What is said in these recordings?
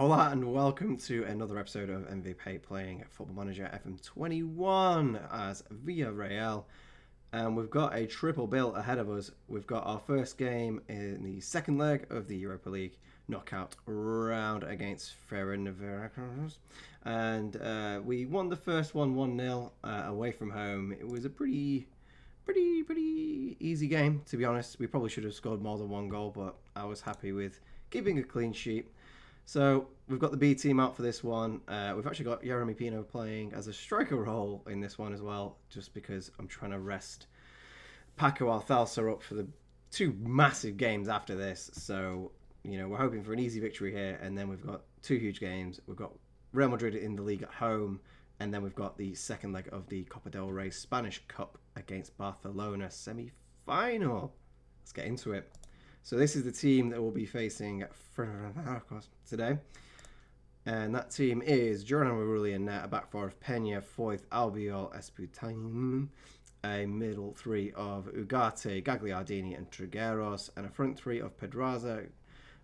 Hola and welcome to another episode of MVP playing Football Manager FM21 as Villarreal. And we've got a triple bill ahead of us. We've got our first game in the second leg of the Europa League knockout round against Villarreal. And we won the first one 1-0 away from home. It was a pretty easy game, to be honest. We probably should have scored more than one goal, but I was happy with keeping a clean sheet. So we've got the B team out for this one. We've actually got Jeremy Pino playing as a striker role in this one as well, just because I'm trying to rest Paco Althauser up for the two massive games after this. So, we're hoping for an easy victory here, and then we've got two huge games. We've got Real Madrid in the league at home, and then we've got the second leg of the Copa del Rey Spanish Cup against Barcelona semi-final. Let's get into it. So this is the team that will be facing today. And that team is Geronimo Rulli in net, a back four of Peña, Foyth, Albiol, Esputain, a middle three of Ugarte, Gagliardini and Trigueros, and a front three of Pedraza,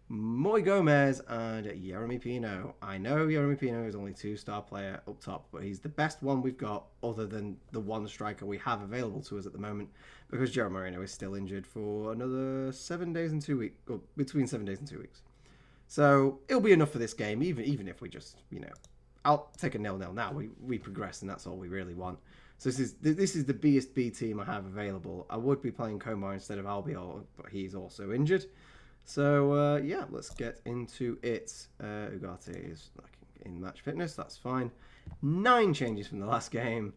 Moy Gomez and Jeremy Pino. I know Jeremy Pino is only 2-star player up top, but he's the best one we've got other than the one striker we have available to us at the moment, because Joe Moreno is still injured for another 7 days and 2 weeks, or between 7 days and 2 weeks. So it'll be enough for this game, even if we just, I'll take a 0-0 now. We progress, and that's all we really want. So this is the biggest B team I have available. I would be playing Komar instead of Albiol, but he's also injured. So, let's get into it. Ugarte is in match fitness. That's fine. 9 changes from the last game.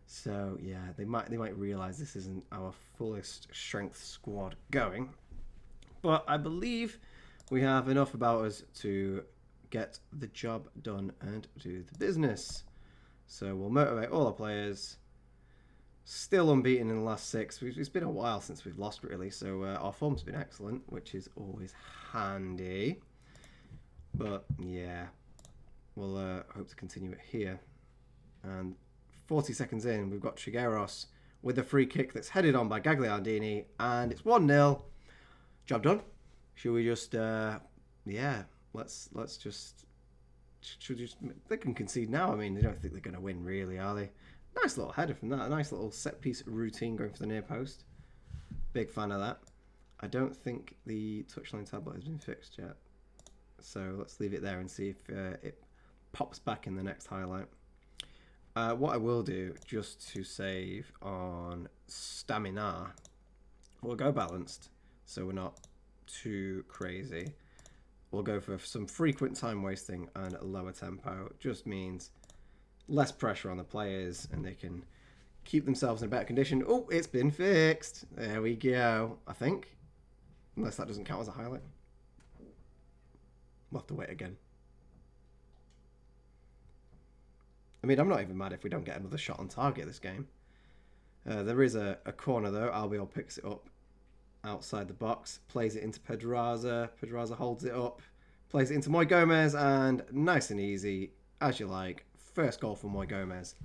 So, yeah, they might realise this isn't our fullest strength squad going. But I believe we have enough about us to get the job done and do the business. So, we'll motivate all our players. Still unbeaten in the last 6. It's been a while since we've lost, really. So our form's been excellent, which is always handy. But yeah, we'll hope to continue it here. And 40 seconds in, we've got Trigueros with a free kick that's headed on by Gagliardini, and it's 1-0. Job done. Should we just? Let's just. They can concede now. I mean, they don't think they're going to win, really, are they? Nice little header from that. A nice little set-piece routine going for the near post. Big fan of that. I don't think the touchline tablet has been fixed yet. So let's leave it there and see if it pops back in the next highlight. What I will do, just to save on stamina, we'll go balanced, so we're not too crazy. We'll go for some frequent time wasting and a lower tempo. Just means less pressure on the players, and they can keep themselves in a better condition. Oh, it's been fixed. There we go, I think. Unless that doesn't count as a highlight. We'll have to wait again. I mean, I'm not even mad if we don't get another shot on target this game. There is a corner, though. Albiol picks it up outside the box, plays it into Pedraza. Pedraza holds it up, plays it into Moy Gomez, and nice and easy, as you like. First goal for Moy Gomez.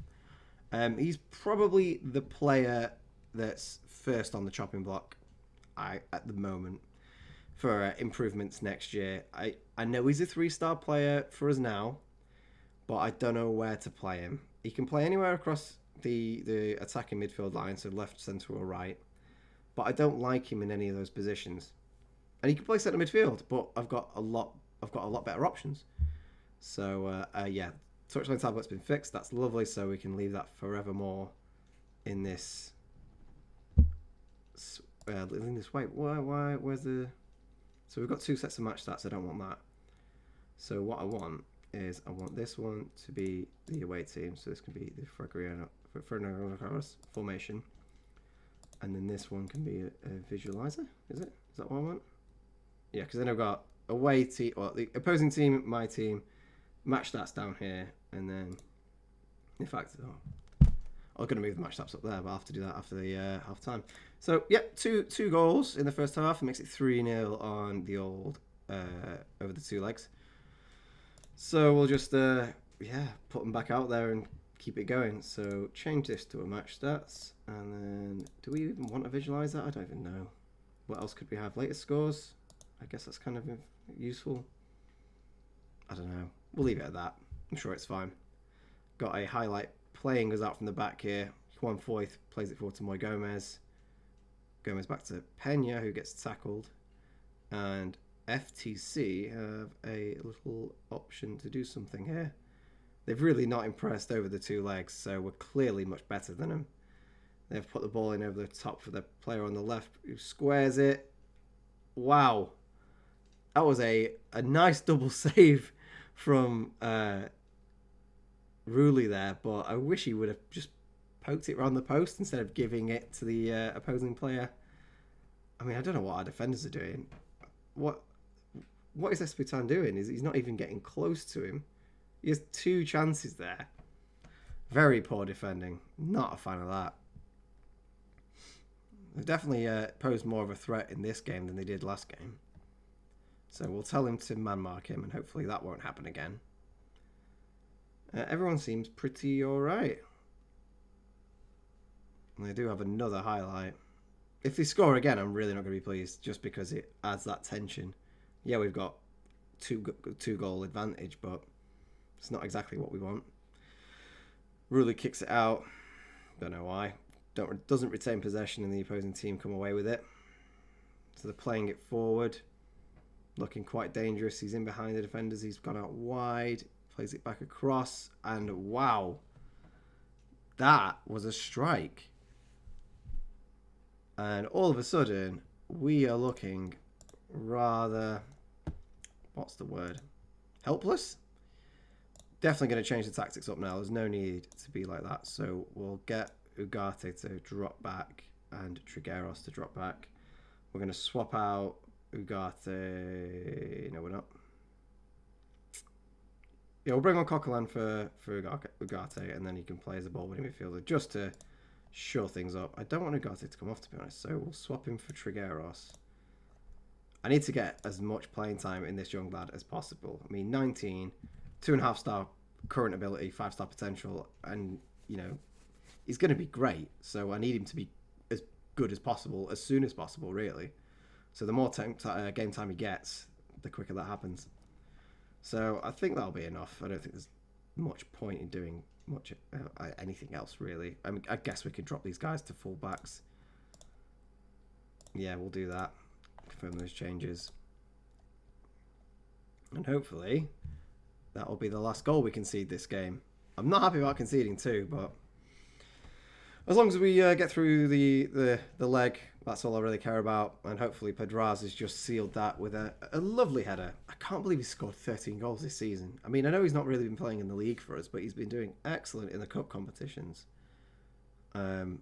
He's probably the player that's first on the chopping block at the moment for improvements next year. I know he's a 3-star player for us now, but I don't know where to play him. He can play anywhere across the attacking midfield line, so left, centre or right, but I don't like him in any of those positions. And he can play centre midfield, but I've got a lot better options. So touchline tablet's been fixed. That's lovely, so we can leave that forevermore in this. Wait, why? Where's the? So we've got 2 sets of match stats. I don't want that. So what I want is this one to be the away team. So this can be the Fernández formation, and then this one can be a visualizer. Is that what I want? Yeah, because then I've got away team, or the opposing team, my team. Match stats down here, and then, in fact, I'm going to move the match stats up there, but I'll have to do that after the half time. So, yeah, two goals in the first half. It makes it 3-0 on the old over the 2 legs. So we'll just put them back out there and keep it going. So change this to a match stats, and then do we even want to visualize that? I don't even know. What else could we have? Latest scores. I guess that's kind of useful. I don't know. We'll leave it at that. I'm sure it's fine. Got a highlight playing us out from the back here. Juan Foyth plays it forward to Moy Gomez. Gomez back to Pena, who gets tackled. And FTC have a little option to do something here. They've really not impressed over the two legs, so we're clearly much better than them. They've put the ball in over the top for the player on the left who squares it. Wow. That was a nice double save from Rulli there, but I wish he would have just poked it around the post instead of giving it to the opposing player. I mean, I don't know what our defenders are doing. What is Esputan doing? He's not even getting close to him. He has two chances there. Very poor defending. Not a fan of that. They've definitely posed more of a threat in this game than they did last game. So we'll tell him to man-mark him, and hopefully that won't happen again. Everyone seems pretty alright. And they do have another highlight. If they score again, I'm really not going to be pleased, just because it adds that tension. Yeah, we've got two goal advantage, but it's not exactly what we want. Rulli kicks it out. Don't know why. Doesn't retain possession, and the opposing team come away with it. So they're playing it forward. Looking quite dangerous. He's in behind the defenders. He's gone out wide. Plays it back across. And wow. That was a strike. And all of a sudden, we are looking rather... What's the word? Helpless? Definitely going to change the tactics up now. There's no need to be like that. So we'll get Ugarte to drop back and Trigueros to drop back. We're going to swap out Ugarte. No, we're not. Yeah, we'll bring on Coquelin for Ugarte, and then he can play as a ball-winning midfielder just to shore things up. I don't want Ugarte to come off, to be honest, so we'll swap him for Trigueros. I need to get as much playing time in this young lad as possible. I mean, 19, 2.5 star current ability, 5-star potential, and, you know, he's going to be great. So I need him to be as good as possible, as soon as possible, really. So the more game time he gets, the quicker that happens. So I think that'll be enough. I don't think there's much point in doing much anything else, really. I mean, I guess we could drop these guys to full-backs. Yeah, we'll do that. Confirm those changes. And hopefully that will be the last goal we concede this game. I'm not happy about conceding two, but as long as we get through the leg, that's all I really care about. And hopefully Pedraz has just sealed that with a lovely header. I can't believe he scored 13 goals this season. I mean, I know he's not really been playing in the league for us, but he's been doing excellent in the cup competitions. And,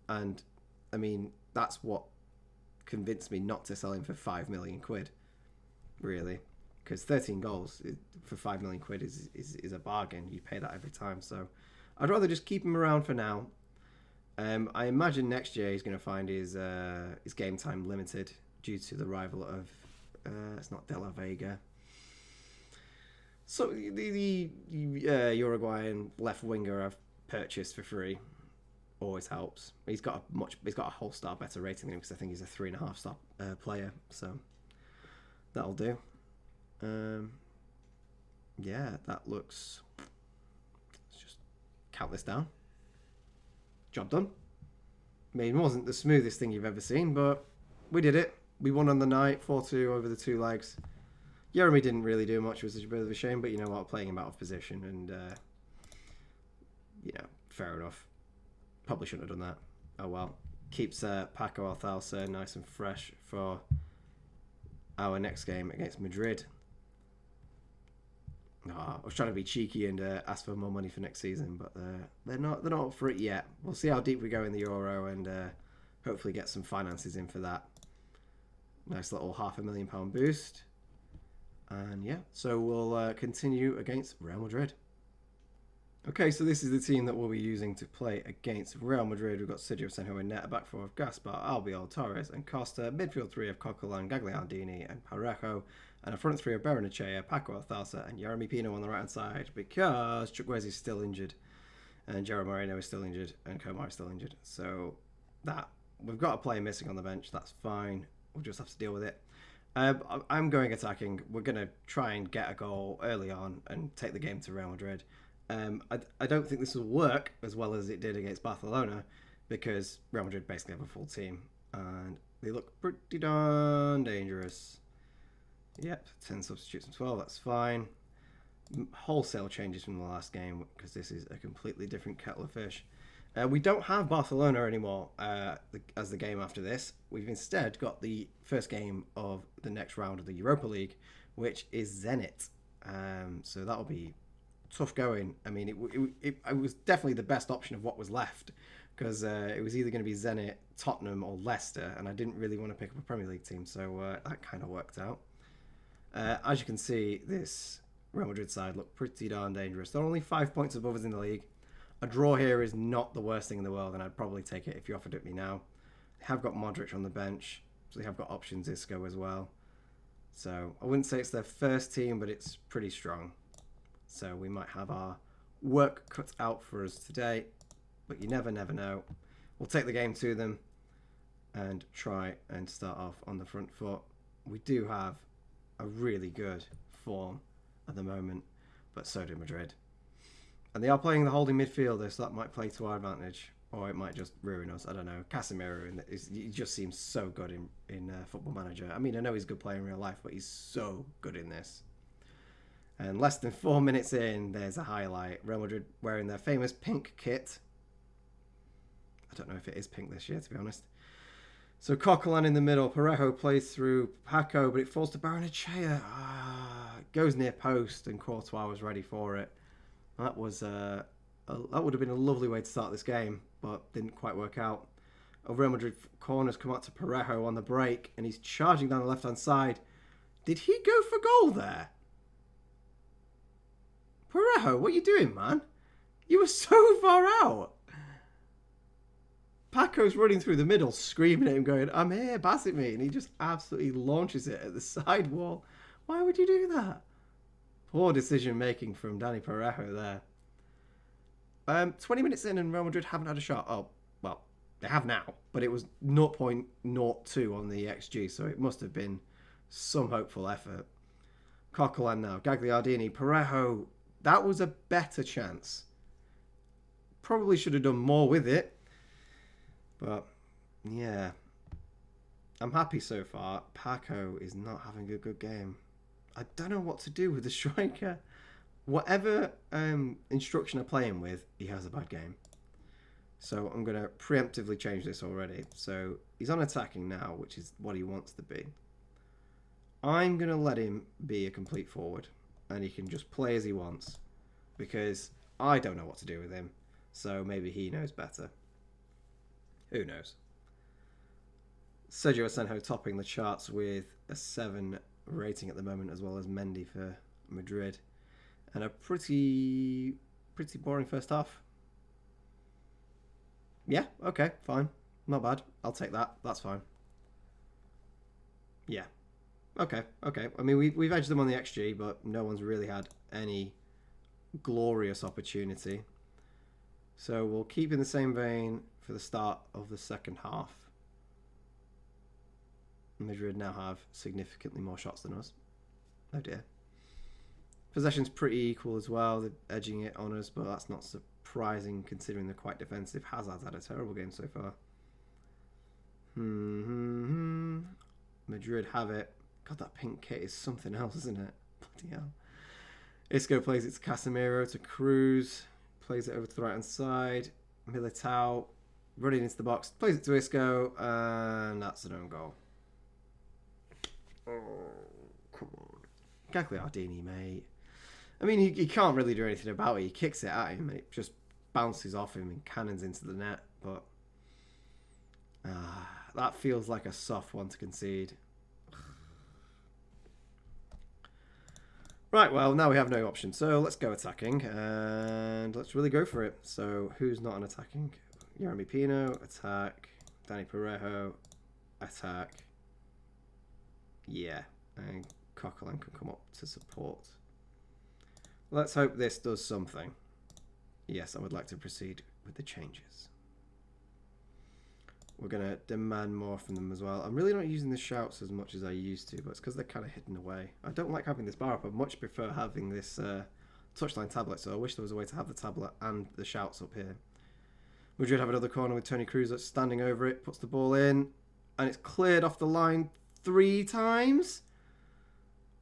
I mean, that's what convinced me not to sell him for 5 million quid, really. Because 13 goals for 5 million quid is a bargain. You pay that every time. So I'd rather just keep him around for now. I imagine next year he's going to find his game time limited due to the arrival of it's not De La Vega. So the Uruguayan left winger I've purchased for free always helps. He's got a whole star better rating than him because I think he's a 3.5 star player. So that'll do. Yeah, that looks. Let's just count this down. Job done. I mean, it wasn't the smoothest thing you've ever seen, but we did it. We won on the night, 4-2 over the two legs. Jeremy didn't really do much, which was a bit of a shame, but you know what, playing him out of position, and, you know, fair enough. Probably shouldn't have done that. Oh well. Keeps Paco Alcalcer nice and fresh for our next game against Madrid. Oh, I was trying to be cheeky and ask for more money for next season, but they're not up for it yet. We'll see how deep we go in the Euro and hopefully get some finances in for that. Nice little £500,000 boost. And yeah, so we'll continue against Real Madrid. Okay, so this is the team that we'll be using to play against Real Madrid. We've got Sergio Senjo in net, a back four of Gaspar, Albiol, Torres and Costa, midfield three of Coquelin, Gagliardini and Parejo, and a front three of Berenechea, Paco Alcalcer and Jeremy Pino on the right-hand side because Chukwueze is still injured and Gerard Moreno is still injured and Komar is still injured. So that we've got a player missing on the bench. That's fine. We'll just have to deal with it. I'm going attacking. We're going to try and get a goal early on and take the game to Real Madrid. I don't think this will work as well as it did against Barcelona because Real Madrid basically have a full team and they look pretty darn dangerous. Yep, 10 substitutes and 12, that's fine. Wholesale changes from the last game because this is a completely different kettle of fish. We don't have Barcelona anymore as the game after this. We've instead got the first game of the next round of the Europa League, which is Zenit. So that'll be tough going. I mean, it was definitely the best option of what was left because it was either going to be Zenit, Tottenham, or Leicester, and I didn't really want to pick up a Premier League team, so that kind of worked out. As you can see, this Real Madrid side look pretty darn dangerous. They're only 5 points above us in the league. A draw here is not the worst thing in the world, and I'd probably take it if you offered it me now. They have got Modric on the bench, so they have got options Isco as well. So I wouldn't say it's their first team, but it's pretty strong. So we might have our work cut out for us today, but you never know. We'll take the game to them and try and start off on the front foot. We do have a really good form at the moment, but so do Madrid. And they are playing the holding midfielder, so that might play to our advantage, or it might just ruin us. I don't know. Casemiro, he just seems so good in Football Manager. I mean, I know he's a good player in real life, but he's so good in this. And less than 4 minutes in, there's a highlight. Real Madrid wearing their famous pink kit. I don't know if it is pink this year, to be honest. So Coquelin in the middle. Parejo plays through Paco, but it falls to Barrenechea. Goes near post, and Courtois was ready for it. That was that would have been a lovely way to start this game, but didn't quite work out. A Real Madrid corners come out to Parejo on the break, and he's charging down the left-hand side. Did he go for goal there? Parejo, what are you doing, man? You were so far out. Paco's running through the middle, screaming at him, going, "I'm here, pass it me," and he just absolutely launches it at the side wall. Why would you do that? Poor decision making from Dani Parejo there. 20 minutes in and Real Madrid haven't had a shot. Oh, well, they have now, but it was 0.02 on the XG, so it must have been some hopeful effort. Coquelin now, Gagliardini, Parejo. That was a better chance. Probably should have done more with it, but yeah. I'm happy so far. Paco is not having a good game. I don't know what to do with the striker. Whatever instruction I play him with, he has a bad game. So I'm going to preemptively change this already. So he's on attacking now, which is what he wants to be. I'm going to let him be a complete forward. And he can just play as he wants. Because I don't know what to do with him. So maybe he knows better. Who knows? Sergio Asenjo topping the charts with a 7 rating at the moment, as well as Mendy for Madrid, and a pretty boring first half. Yeah, okay, fine, not bad. I'll take that. That's fine. Yeah, okay. I mean, we've edged them on the XG, but no one's really had any glorious opportunity. So we'll keep in the same vein for the start of the second half. Madrid now have significantly more shots than us. Oh dear. Possession's pretty equal as well. They're edging it on us, but that's not surprising considering they're quite defensive. Hazard's had a terrible game so far. Madrid have it. God, that pink kit is something else, isn't it? Bloody hell. Isco plays it to Casemiro, to Cruz. Plays it over to the right-hand side. Militao running into the box. Plays it to Isco, and that's an own goal. Oh, come on. Gagliardini, mate. I mean, he can't really do anything about it. He kicks it at him, and it just bounces off him and cannons into the net. But that feels like a soft one to concede. Right, well, now we have no option. So let's go attacking, and let's really go for it. So who's not on attacking? Jeremy Pino, attack. Dani Parejo, attack. Yeah, and Coquelin can come up to support. Let's hope this does something. Yes, I would like to proceed with the changes. We're going to demand more from them as well. I'm really not using the shouts as much as I used to, but it's because they're kind of hidden away. I don't like having this bar up. I much prefer having this touchline tablet, so I wish there was a way to have the tablet and the shouts up here. Madrid have another corner with Toni Kroos standing over it, puts the ball in, and it's cleared off the line 3 times.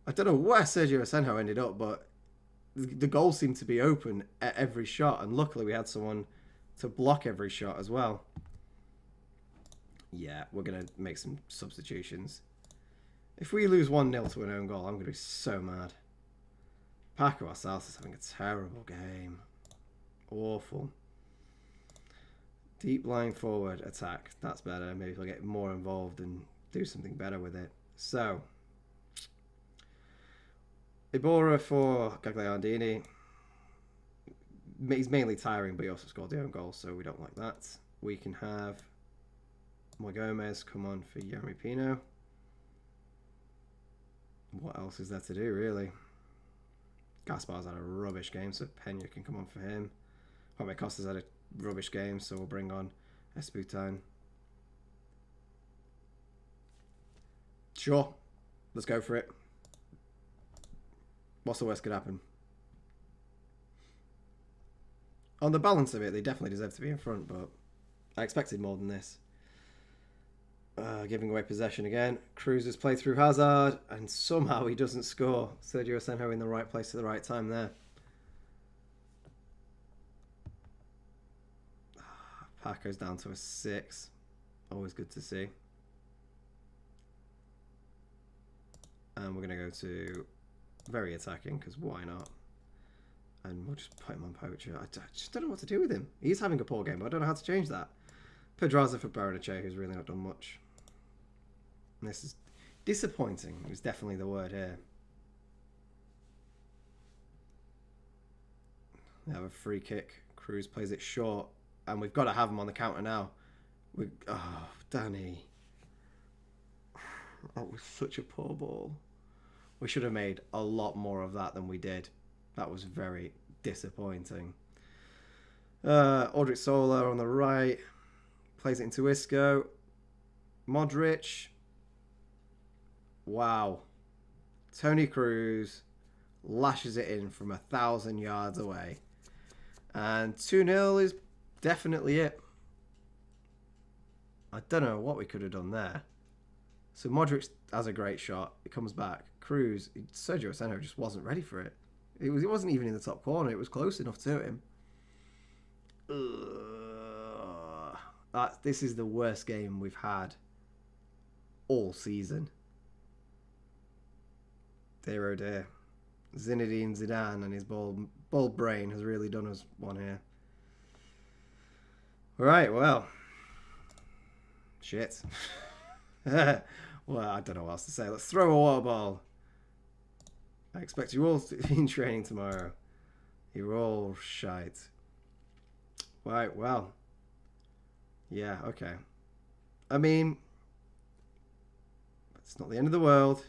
I don't know where Sergio Asenjo ended up, but the goal seemed to be open at every shot, and luckily we had someone to block every shot as well. Yeah, we're going to make some substitutions. If we lose 1-0 to an own goal, I'm going to be so mad. Paco Arsalas is having a terrible game. Awful. Deep line forward attack. That's better. Maybe we'll get more involved and do something better with it. So, Iborra for Gagliardini. He's mainly tiring, but he also scored the own goal, so we don't like that. We can have Moy Gomez come on for Yeremy Pino. What else is there to do, really? Gaspar's had a rubbish game, so Pena can come on for him. Jaime Costa's had a rubbish game, so we'll bring on Esputan. Sure, let's go for it. What's the worst could happen? On the balance of it, they definitely deserve to be in front, but I expected more than this. Giving away possession again. Kroos has played through Hazard, and somehow he doesn't score. Sergio Asenjo in the right place at the right time there. Paco's down to a 6. Always good to see. And we're going to go to very attacking, because why not? And we'll just put him on Poacher. I just don't know what to do with him. He's having a poor game, but I don't know how to change that. Pedraza for Barrenechea, who's really not done much. And this is disappointing. It's definitely the word here. They have a free kick. Kroos plays it short. And we've got to have him on the counter now. Oh, Danny. That was such a poor ball. We should have made a lot more of that than we did. That was very disappointing. Odric Sola on the right. Plays it into Isco. Modric. Wow. Toni Kroos lashes it in from 1,000 yards away. And 2-0 is definitely it. I don't know what we could have done there. So Modric has a great shot. It comes back. Kroos, Sergio Asenjo just wasn't ready for it. It wasn't even in the top corner. It was close enough to him. This is the worst game we've had all season. Dear oh dear. Zinedine Zidane and his bold brain has really done us one here. Right, well. Shit. Well, I don't know what else to say. Let's throw a water ball. I expect you all to be in training tomorrow. You're all shite. Right, well. Yeah, okay. I mean, it's not the end of the world.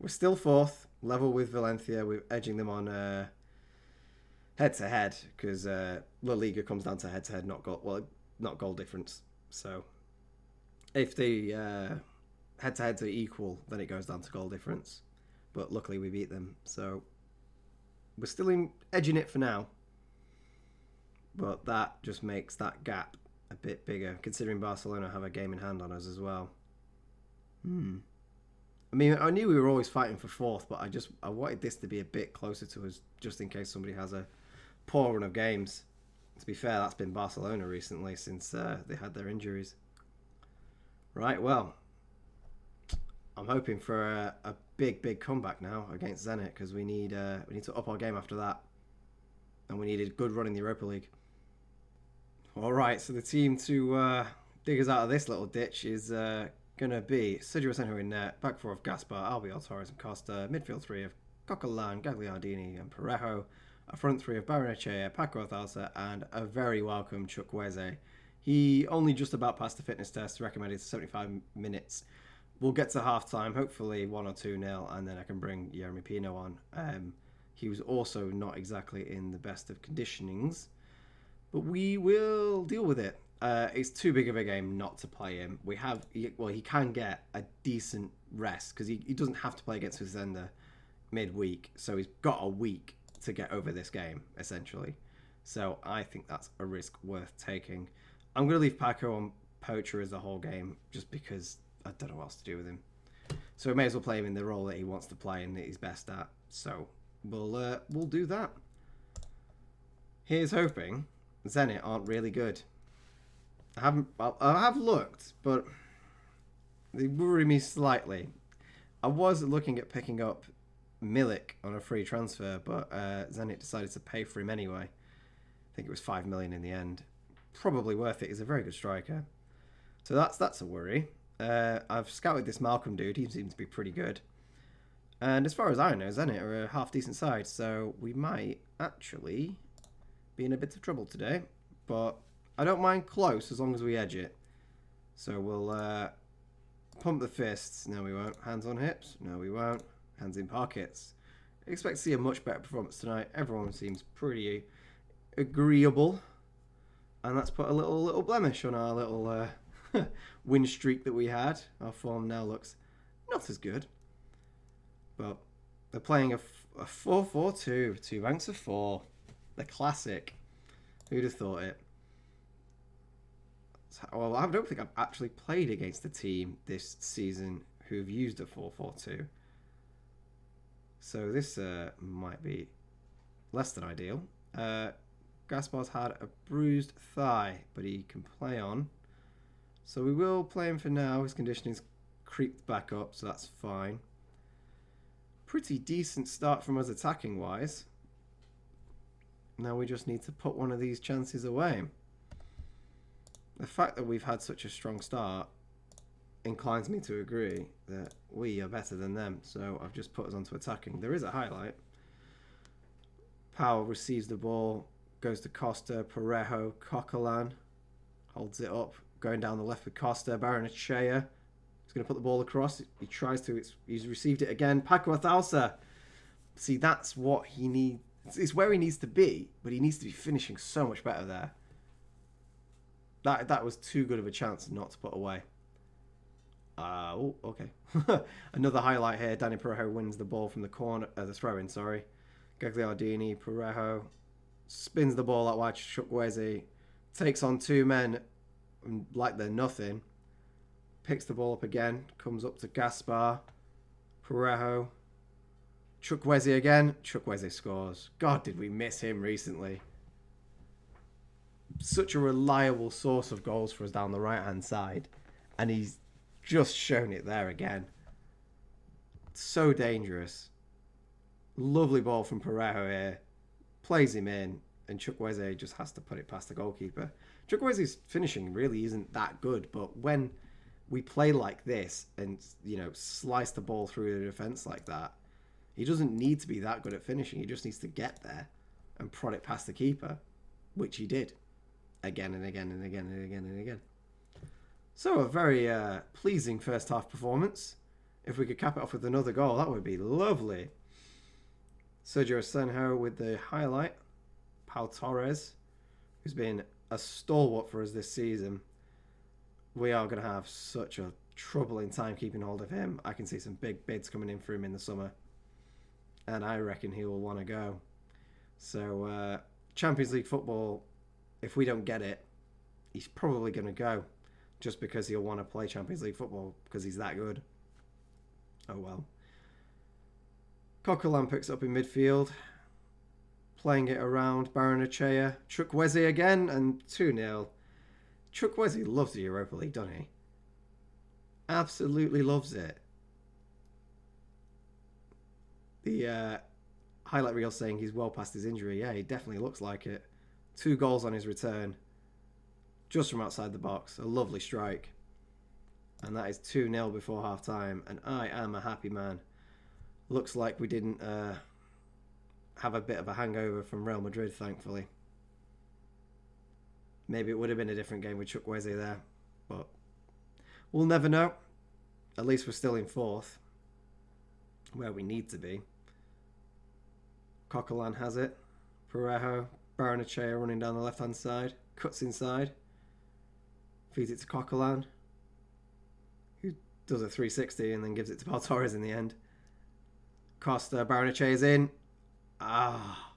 We're still 4th, level with Valencia. We're edging them on head-to-head, because La Liga comes down to head-to-head, not goal difference. So, if the head-to-heads are equal, then it goes down to goal difference. But luckily we beat them, so we're still edging it for now. But that just makes that gap a bit bigger, considering Barcelona have a game in hand on us as well. I mean, I knew we were always fighting for 4th, but I wanted this to be a bit closer to us, just in case somebody has a poor run of games. To be fair, that's been Barcelona recently, since they had their injuries. Right, well, I'm hoping for a big comeback now against Zenit, because we need to up our game after that, and we need a good run in the Europa League. All right, so the team to dig us out of this little ditch is going to be Sergio Asenjo in net, back 4 of Gaspar, Albiol, Torres and Costa, midfield 3 of Coquelin, Gagliardini and Parejo, a front 3 of Barrenechea, Paco Alcácer and a very welcome Chukwueze. He only just about passed the fitness test, recommended 75 minutes. We'll get to half-time, hopefully 1 or 2-0, and then I can bring Yeremy Pino on. He was also not exactly in the best of conditionings, but we will deal with it. It's too big of a game not to play him. He can get a decent rest because he doesn't have to play against Fazenda midweek, so he's got a week to get over this game, essentially. So I think that's a risk worth taking. I'm going to leave Paco on Poacher as the whole game, just because I don't know what else to do with him. So we may as well play him in the role that he wants to play and that he's best at. So we'll do that. Here's hoping Zenit aren't really good. I have looked, but they worry me slightly. I was looking at picking up Milik on a free transfer, but Zenit decided to pay for him anyway. I think it was 5 million in the end. Probably worth it. He's a very good striker. So that's a worry. I've scouted this Malcolm dude. He seems to be pretty good. And as far as I know, Zenit are a half-decent side, so we might actually be in a bit of trouble today. But I don't mind close as long as we edge it. So we'll pump the fists. No, we won't. Hands on hips. No, we won't. Hands in pockets. I expect to see a much better performance tonight. Everyone seems pretty agreeable. And that's put a little blemish on our little win streak that we had. Our form now looks not as good. But they're playing a 4-4-2. 2 ranks of 4. The classic. Who'd have thought it? Well, I don't think I've actually played against a team this season who've used a 4-4-2. So this might be less than ideal. Gaspar's had a bruised thigh, but he can play on. So we will play him for now. His conditioning's creeped back up, so that's fine. Pretty decent start from us attacking-wise. Now we just need to put one of these chances away. The fact that we've had such a strong start inclines me to agree that we are better than them. So I've just put us onto attacking. There is a highlight. Powell receives the ball, goes to Costa, Parejo, Coquelin, holds it up, going down the left with Costa, Barrenechea. He's going to put the ball across. He tries to. He's received it again. Paco Athalsa. See, that's what he needs. It's where he needs to be, but he needs to be finishing so much better there. That was too good of a chance not to put away. Okay. Another highlight here. Danny Parejo wins the ball from the corner, the throw-in, sorry. Gagliardini, Parejo spins the ball out wide. Chukwueze takes on 2 men like they're nothing. Picks the ball up again. Comes up to Gaspar. Parejo. Chukwueze again. Chukwueze scores. God, did we miss him recently. Such a reliable source of goals for us down the right-hand side. And he's just shown it there again. So dangerous. Lovely ball from Parejo here. Plays him in. And Chukwueze just has to put it past the goalkeeper. Chukwueze's finishing really isn't that good. But when we play like this and, slice the ball through the defence like that, he doesn't need to be that good at finishing. He just needs to get there and prod it past the keeper, which he did. Again and again and again and again and again. So a very pleasing first half performance. If we could cap it off with another goal, that would be lovely. Sergio Senjo with the highlight. Pau Torres, who's been a stalwart for us this season. We are going to have such a troubling time keeping hold of him. I can see some big bids coming in for him in the summer. And I reckon he will want to go. So Champions League football, if we don't get it, he's probably going to go. Just because he'll want to play Champions League football because he's that good. Oh well. Coquelin picks up in midfield. Playing it around. Barrenechea. Chukwueze again and 2-0. Chukwueze loves the Europa League, doesn't he? Absolutely loves it. The highlight reel saying he's well past his injury. Yeah, he definitely looks like it. 2 goals on his return. Just from outside the box. A lovely strike. And that is 2-0 before half time. And I am a happy man. Looks like we didn't have a bit of a hangover from Real Madrid, thankfully. Maybe it would have been a different game with Chukwueze there. But we'll never know. At least we're still in 4th. Where we need to be. Coquelin has it. Parejo. Barrenechea running down the left-hand side. Cuts inside. Feeds it to Coquelin, who does a 360 and then gives it to Pau Torres in the end. Costa, Barrenechea is in. Ah,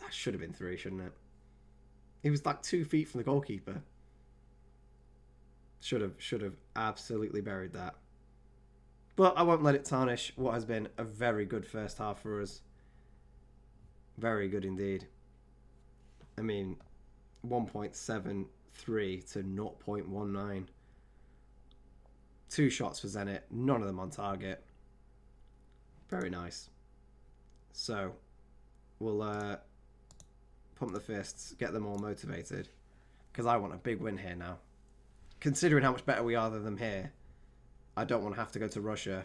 that should have been 3, shouldn't it? He was like 2 feet from the goalkeeper. Should have absolutely buried that. But I won't let it tarnish what has been a very good first half for us. Very good indeed. I mean, 1.73 to 0.19. 2 shots for Zenit, none of them on target. Very nice. So, we'll pump the fists, get them all motivated. Because I want a big win here now. Considering how much better we are than them here, I don't want to have to go to Russia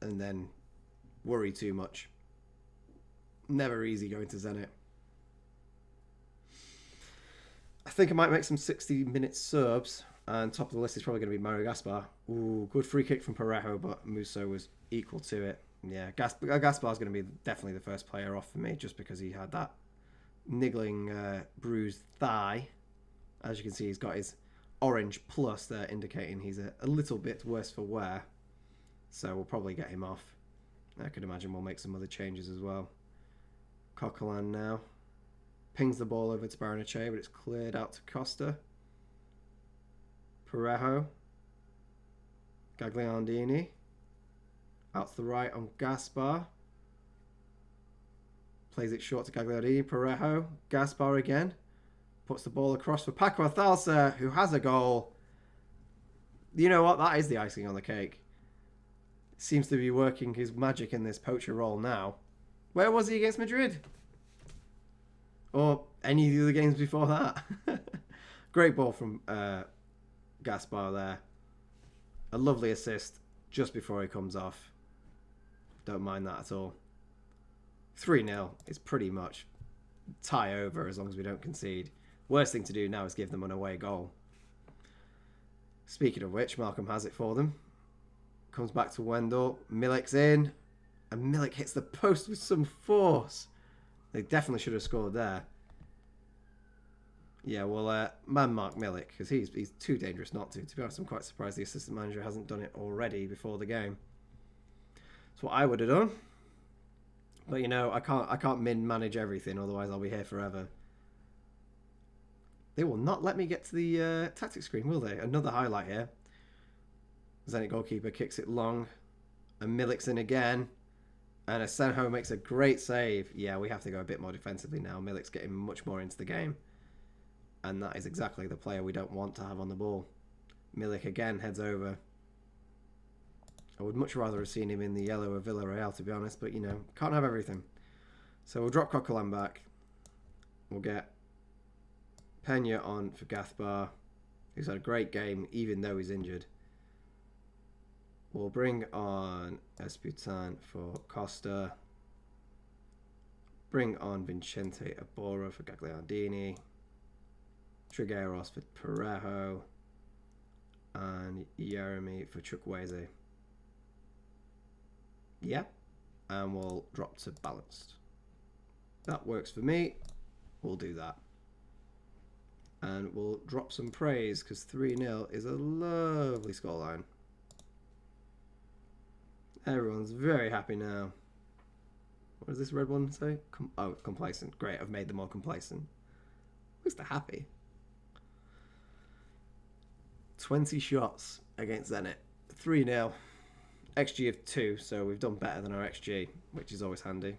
and then worry too much. Never easy going to Zenit. I think I might make some 60-minute subs. And top of the list is probably going to be Mario Gaspar. Ooh, good free kick from Parejo, but Musso was equal to it. Yeah, Gaspar is going to be definitely the first player off for me, just because he had that niggling bruised thigh. As you can see, he's got his orange plus there, indicating he's a little bit worse for wear. So we'll probably get him off. I could imagine we'll make some other changes as well. Coquelin now. Pings the ball over to Barrenechea, but it's cleared out to Costa. Parejo. Gagliardini. Out to the right on Gaspar. Plays it short to Gagliardini. Parejo. Gaspar again. Puts the ball across for Paco Alcalcer, who has a goal. You know what? That is the icing on the cake. Seems to be working his magic in this poacher role now. Where was he against Madrid? Or any of the other games before that? Great ball from Gaspar there. A lovely assist just before he comes off. Don't mind that at all. 3-0 is pretty much tie over as long as we don't concede. Worst thing to do now is give them an away goal. Speaking of which, Malcolm has it for them. Comes back to Wendell. Milik's in. And Milik hits the post with some force. They definitely should have scored there. Yeah, well, man mark Milik, because he's too dangerous not to. To be honest, I'm quite surprised the assistant manager hasn't done it already before the game. That's what I would have done. But, you know, I can't min-manage everything, otherwise I'll be here forever. They will not let me get to the tactics screen, will they? Another highlight here. Zenit goalkeeper kicks it long. And Milik's in again. And Asenjo makes a great save. Yeah, we have to go a bit more defensively now. Milik's getting much more into the game. And that is exactly the player we don't want to have on the ball. Milik again heads over. I would much rather have seen him in the yellow of Villarreal, to be honest. But, you know, can't have everything. So we'll drop Coquelin back. We'll get Pena on for Gaspar, who's had a great game, even though he's injured. We'll bring on Esputan for Costa. Bring on Vicente Iborra for Gagliardini. Trigueros for Parejo. And Jeremy for Chukwueze. Yeah. And we'll drop to balanced. That works for me. We'll do that. And we'll drop some praise, because 3-0 is a lovely scoreline. Everyone's very happy now. What does this red one say? Complacent. Great, I've made them all complacent. At least they're happy. 20 shots against Zenit. 3-0. XG of 2, so we've done better than our XG, which is always handy.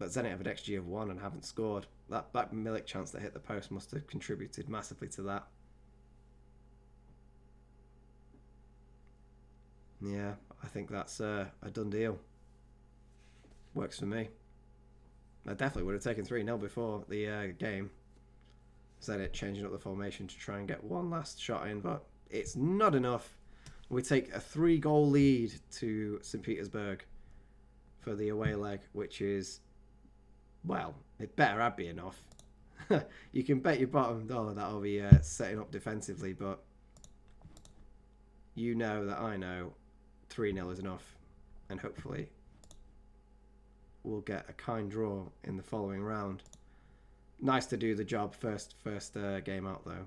But Zenit have an XG of 1 and haven't scored. That Milik chance that hit the post must have contributed massively to that. Yeah, I think that's a done deal. Works for me. I definitely would have taken 3-0 before the game. Zenit changing up the formation to try and get one last shot in, but it's not enough. We take a 3-goal lead to St. Petersburg for the away leg, which is, well, it better be enough. You can bet your bottom dollar that'll be setting up defensively, but you know that I know 3-0 is enough, and hopefully we'll get a kind draw in the following round. Nice to do the job first game out though.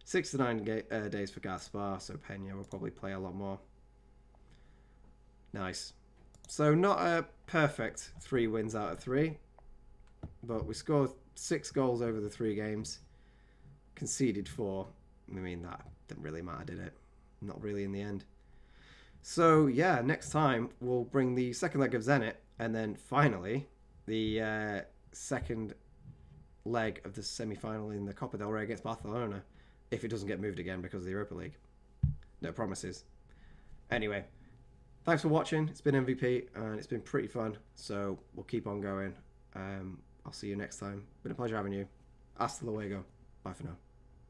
6 to 9 days for Gaspar, so Pena will probably play a lot more. Nice. So not a perfect 3 wins out of 3, but we scored 6 goals over the 3 games, conceded 4. I mean, that didn't really matter, did it? Not really in the end. So yeah, next time we'll bring the second leg of Zenit, and then finally the second leg of the semi-final in the Copa del Rey against Barcelona, if it doesn't get moved again because of the Europa League. No promises. Anyway, thanks for watching. It's been MVP and it's been pretty fun, so we'll keep on going. I'll see you next time. Been a pleasure having you. Hasta luego. Bye for now.